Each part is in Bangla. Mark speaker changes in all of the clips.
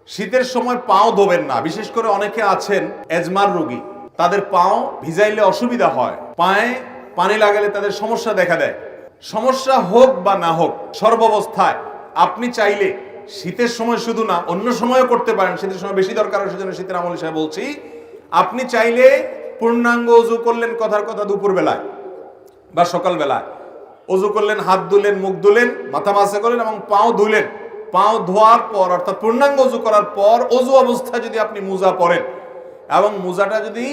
Speaker 1: শীতের সময় পাও ধোবেন না, বিশেষ করে অনেকে আছেন এজমার রোগী, তাদের পাও ভিজাইলে অসুবিধা হয়, পায়ে পানি লাগালে তাদের সমস্যা দেখা দেয়। সমস্যা হোক বা না হোক, সর্বাবস্থায় আপনি চাইলে শীতের সময় শুধু না অন্য সময়ও করতে পারেন। শীতের সময় বেশি দরকার, সেজন্য শীতের আমল হিসেবে বলছি। আপনি চাইলে পূর্ণাঙ্গ ওযু করলেন, কথার কথা দুপুর বেলায় বা সকাল বেলায় ওযু করলেন, হাত ধুলেন, মুখ ধুলেন, মাথা মাসে করলেন এবং পাও ধুলেন। পাও ধোয়ার পর অর্থাৎ পূর্ণাঙ্গ ওযু করার পর ওযু অবস্থায় যদি আপনি মোজা পরেন এবং মোজাটা যদি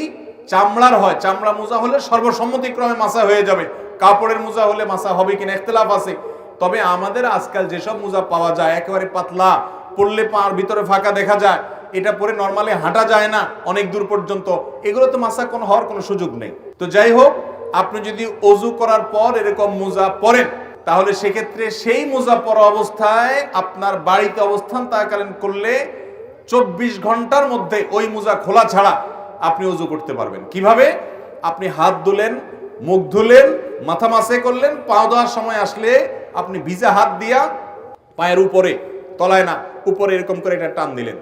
Speaker 1: চামড়ার হয়, চামড়া মোজা হলে সর্বসম্মতিক্রমে মাসা হয়ে যাবে। কাপড়ের মোজা হলে মাসা হবে কিনা ইখতিলাফ আছে। তবে আমাদের আজকাল যেসব মোজা পাওয়া যায় একেবারে পাতলা, পরলে পার ভিতরে ফাঁকা দেখা যায়, এটা পরে নরমালি হাঁটা যায় না অনেক দূর পর্যন্ত, এগুলো তো মাসা কোনো হওয়ার কোনো সুযোগ নেই। তো যাই হোক, আপনি যদি ওযু করার পর এরকম মোজা পরেন তাহলে সেক্ষেত্রে সেই মোজা পরা অবস্থায় আপনার বাড়িতে অবস্থান থাকাকালীন করলে 24 ঘন্টার মধ্যে ওই মোজা খোলা ছাড়া আপনি ওযু করতে পারবেন। কিভাবে? আপনি হাত ধুলেন, মুখ ধুলেন, মাথা মাসে করলেন, পাও ধোয়ার সময় আসলে আপনি ভিজা হাত দিয়া পায়ের উপরে, তলায় না উপরে এরকম করে একটা টান দিলেন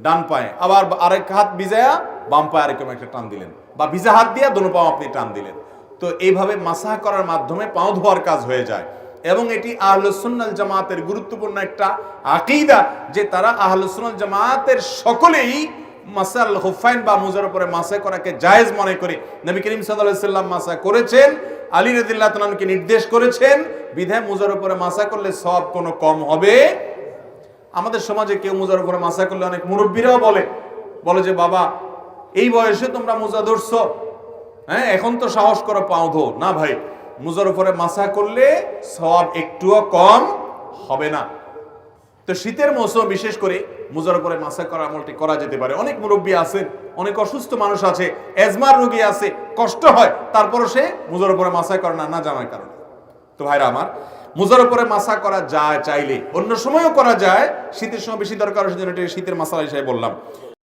Speaker 1: ডান পায়ে, আবার আরেক হাত ভিজায়া বাম পায়ে আরেকরকম একটা টান দিলেন, বা ভিজা হাত দিয়া দোনো পাও আপনি টান দিলেন। তো এইভাবে মাসাহ করার মাধ্যমে পাও ধোয়ার কাজ হয়ে যায়। এবং এটি আহলুস সুন্নাহ ওয়াল জামাতের গুরুত্বপূর্ণ একটা আকীদা যে তারা আহলুস সুন্নাহ ওয়াল জামাতের সকলেই মাসাল খুফাইন বা মুজার উপরে মাসা করাকে জায়েজ মনে করে। নবী করিম সাল্লাল্লাহু আলাইহি সাল্লাম মাসা করেছেন, আলী রাদিয়াল্লাহু তাআলা আনহুকে নির্দেশ করেছেন, বিধায় মুজার উপরে মাসা করলে সওয়াব কোনো কম হবে। আমাদের সমাজে কেউ মুজার উপরে মাসা করলে অনেক মুরব্বীরাও বলে যে বাবা এই বয়সে তোমরা মুজা ধরছো, হ্যাঁ এখন তো সাহস করো পাও ধো। না ভাই, মুজার উপরে মাসা করলে সওয়াব একটুও কম হবে না। তো শীতের মৌসুম বিশেষ করে মুজার উপরে মাসা করা আমলটি করা যেতে পারে। অনেক মুরব্বী আছেন, অনেক অসুস্থ মানুষ আছে, এজমার রোগী আছে, কষ্ট হয়, তারপরও সে মুজার উপরে মাসা করে না, না জানার কারণে। তো ভাইরা আমার, মুজার উপরে মাসা করা যায় চাইলে, অন্য সময়ও করা যায়, শীতের সময় বেশি দরকার, সেজন্য শীতের মাসালা হিসেবে বললাম।